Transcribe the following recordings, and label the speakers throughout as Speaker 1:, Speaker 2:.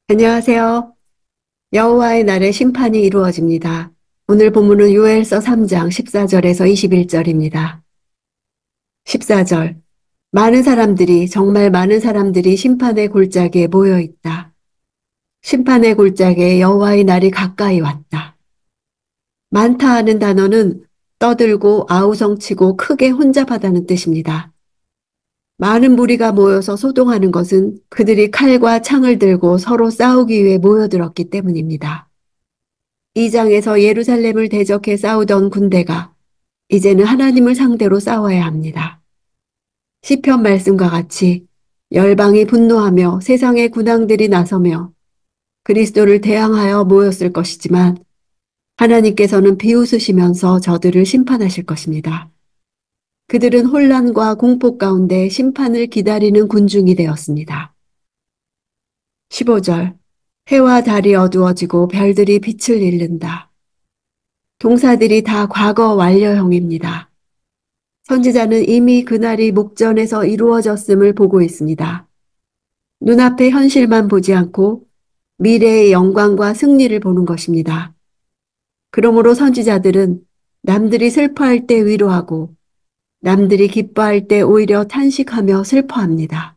Speaker 1: 안녕하세요. 여호와의 날에 심판이 이루어집니다. 오늘 본문은 요엘서 3장 14절에서 21절입니다. 14절. 많은 사람들이, 정말 많은 사람들이 심판의 골짜기에 모여 있다. 심판의 골짜기에 여호와의 날이 가까이 왔다. 많다 하는 단어는 떠들고 아우성치고 크게 혼잡하다는 뜻입니다. 많은 무리가 모여서 소동하는 것은 그들이 칼과 창을 들고 서로 싸우기 위해 모여들었기 때문입니다. 이 장에서 예루살렘을 대적해 싸우던 군대가 이제는 하나님을 상대로 싸워야 합니다. 시편 말씀과 같이 열방이 분노하며 세상의 군왕들이 나서며 그리스도를 대항하여 모였을 것이지만 하나님께서는 비웃으시면서 저들을 심판하실 것입니다. 그들은 혼란과 공포 가운데 심판을 기다리는 군중이 되었습니다. 15절. 해와 달이 어두워지고 별들이 빛을 잃는다. 동사들이 다 과거 완료형입니다. 선지자는 이미 그날이 목전에서 이루어졌음을 보고 있습니다. 눈앞의 현실만 보지 않고 미래의 영광과 승리를 보는 것입니다. 그러므로 선지자들은 남들이 슬퍼할 때 위로하고 남들이 기뻐할 때 오히려 탄식하며 슬퍼합니다.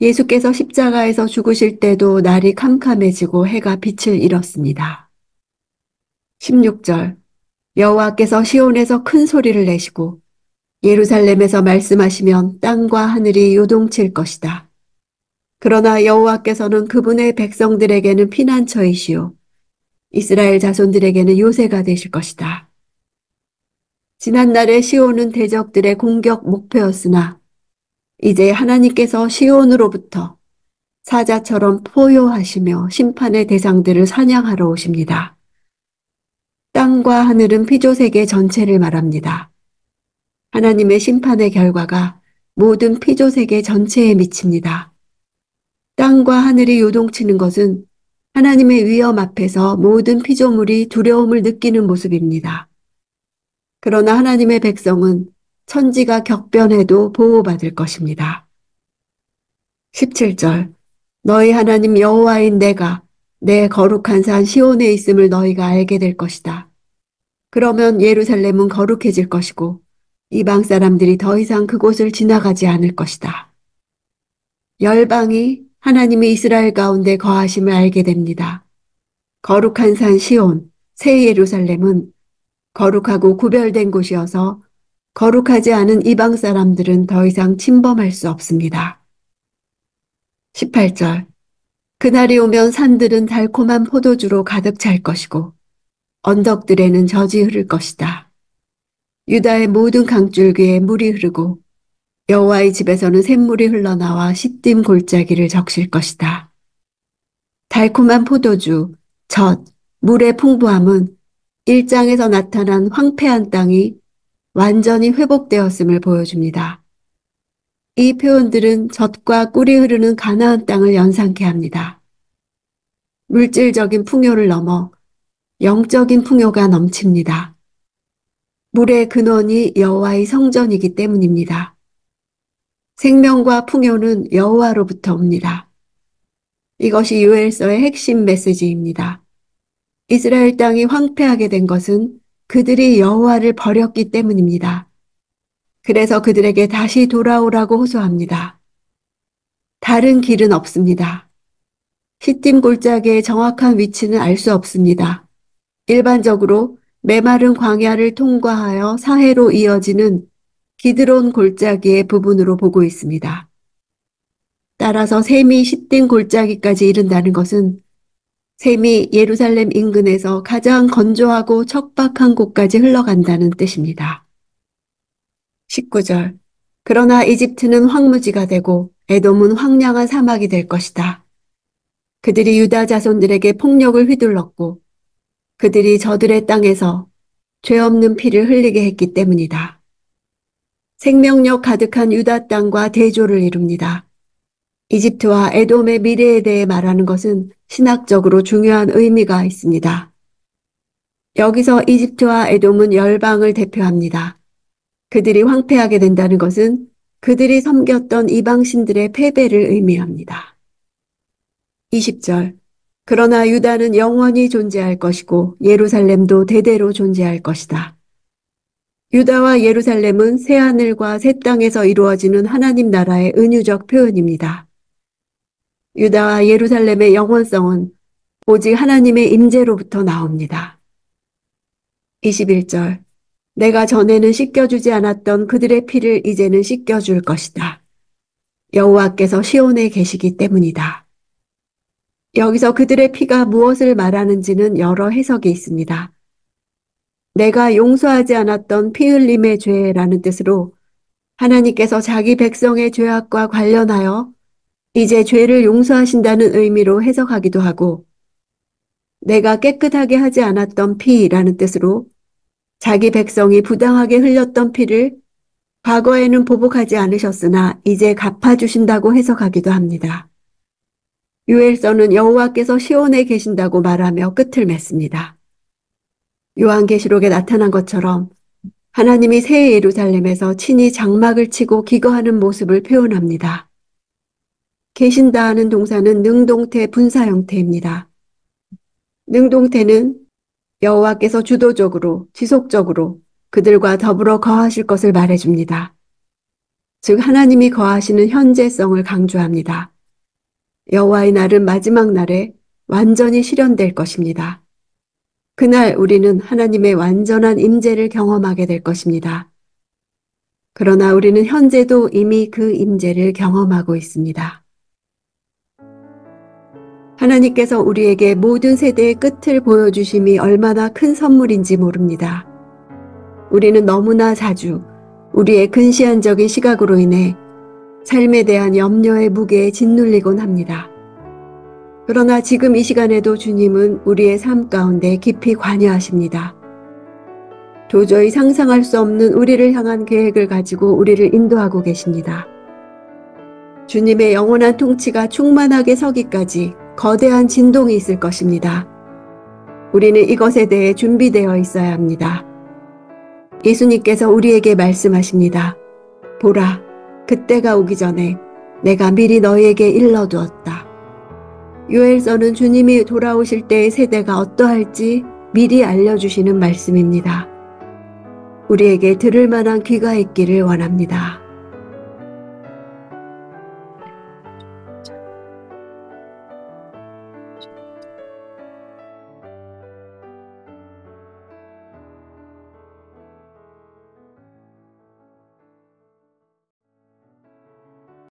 Speaker 1: 예수께서 십자가에서 죽으실 때도 날이 캄캄해지고 해가 빛을 잃었습니다. 16절. 여호와께서 시온에서 큰 소리를 내시고 예루살렘에서 말씀하시면 땅과 하늘이 요동칠 것이다. 그러나 여호와께서는 그분의 백성들에게는 피난처이시오. 이스라엘 자손들에게는 요새가 되실 것이다. 지난날의 시온은 대적들의 공격 목표였으나 이제 하나님께서 시온으로부터 사자처럼 포효하시며 심판의 대상들을 사냥하러 오십니다. 땅과 하늘은 피조세계 전체를 말합니다. 하나님의 심판의 결과가 모든 피조세계 전체에 미칩니다. 땅과 하늘이 요동치는 것은 하나님의 위엄 앞에서 모든 피조물이 두려움을 느끼는 모습입니다. 그러나 하나님의 백성은 천지가 격변해도 보호받을 것입니다. 17절. 너희 하나님 여호와인 내가 내 거룩한 산 시온에 있음을 너희가 알게 될 것이다. 그러면 예루살렘은 거룩해질 것이고 이방 사람들이 더 이상 그곳을 지나가지 않을 것이다. 열방이 하나님이 이스라엘 가운데 거하심을 알게 됩니다. 거룩한 산 시온, 새 예루살렘은 거룩하고 구별된 곳이어서 거룩하지 않은 이방 사람들은 더 이상 침범할 수 없습니다. 18절. 그날이 오면 산들은 달콤한 포도주로 가득 찰 것이고 언덕들에는 젖이 흐를 것이다. 유다의 모든 강줄기에 물이 흐르고 여호와의 집에서는 샘물이 흘러나와 시딤 골짜기를 적실 것이다. 달콤한 포도주, 젖, 물의 풍부함은 1장에서 나타난 황폐한 땅이 완전히 회복되었음을 보여줍니다. 이 표현들은 젖과 꿀이 흐르는 가나안 땅을 연상케 합니다. 물질적인 풍요를 넘어 영적인 풍요가 넘칩니다. 물의 근원이 여호와의 성전이기 때문입니다. 생명과 풍요는 여호와로부터 옵니다. 이것이 요엘서의 핵심 메시지입니다. 이스라엘 땅이 황폐하게 된 것은 그들이 여호와를 버렸기 때문입니다. 그래서 그들에게 다시 돌아오라고 호소합니다. 다른 길은 없습니다. 시딤 골짜기의 정확한 위치는 알 수 없습니다. 일반적으로 메마른 광야를 통과하여 사해로 이어지는 기드론 골짜기의 부분으로 보고 있습니다. 따라서 셈이 시딤 골짜기까지 이른다는 것은 셈이 예루살렘 인근에서 가장 건조하고 척박한 곳까지 흘러간다는 뜻입니다. 19절. 그러나 이집트는 황무지가 되고 에돔은 황량한 사막이 될 것이다. 그들이 유다 자손들에게 폭력을 휘둘렀고 그들이 저들의 땅에서 죄 없는 피를 흘리게 했기 때문이다. 생명력 가득한 유다 땅과 대조를 이룹니다. 이집트와 에돔의 미래에 대해 말하는 것은 신학적으로 중요한 의미가 있습니다. 여기서 이집트와 에돔은 열방을 대표합니다. 그들이 황폐하게 된다는 것은 그들이 섬겼던 이방신들의 패배를 의미합니다. 20절. 그러나 유다는 영원히 존재할 것이고 예루살렘도 대대로 존재할 것이다. 유다와 예루살렘은 새하늘과 새 땅에서 이루어지는 하나님 나라의 은유적 표현입니다. 유다와 예루살렘의 영원성은 오직 하나님의 임재로부터 나옵니다. 21절. 내가 전에는 씻겨주지 않았던 그들의 피를 이제는 씻겨줄 것이다. 여호와께서 시온에 계시기 때문이다. 여기서 그들의 피가 무엇을 말하는지는 여러 해석이 있습니다. 내가 용서하지 않았던 피 흘림의 죄라는 뜻으로 하나님께서 자기 백성의 죄악과 관련하여 이제 죄를 용서하신다는 의미로 해석하기도 하고, 내가 깨끗하게 하지 않았던 피라는 뜻으로 자기 백성이 부당하게 흘렸던 피를 과거에는 보복하지 않으셨으나 이제 갚아주신다고 해석하기도 합니다. 요엘서는 여호와께서 시온에 계신다고 말하며 끝을 맺습니다. 요한계시록에 나타난 것처럼 하나님이 새 예루살렘에서 친히 장막을 치고 기거하는 모습을 표현합니다. 계신다 하는 동사는 능동태 분사 형태입니다. 능동태는 여호와께서 주도적으로, 지속적으로 그들과 더불어 거하실 것을 말해줍니다. 즉 하나님이 거하시는 현재성을 강조합니다. 여호와의 날은 마지막 날에 완전히 실현될 것입니다. 그날 우리는 하나님의 완전한 임재를 경험하게 될 것입니다. 그러나 우리는 현재도 이미 그 임재를 경험하고 있습니다. 하나님께서 우리에게 모든 세대의 끝을 보여주심이 얼마나 큰 선물인지 모릅니다. 우리는 너무나 자주 우리의 근시안적인 시각으로 인해 삶에 대한 염려의 무게에 짓눌리곤 합니다. 그러나 지금 이 시간에도 주님은 우리의 삶 가운데 깊이 관여하십니다. 도저히 상상할 수 없는 우리를 향한 계획을 가지고 우리를 인도하고 계십니다. 주님의 영원한 통치가 충만하게 서기까지 거대한 진동이 있을 것입니다. 우리는 이것에 대해 준비되어 있어야 합니다. 예수님께서 우리에게 말씀하십니다. 보라, 그때가 오기 전에 내가 미리 너희에게 일러두었다. 요엘서는 주님이 돌아오실 때의 세대가 어떠할지 미리 알려주시는 말씀입니다. 우리에게 들을 만한 귀가 있기를 원합니다.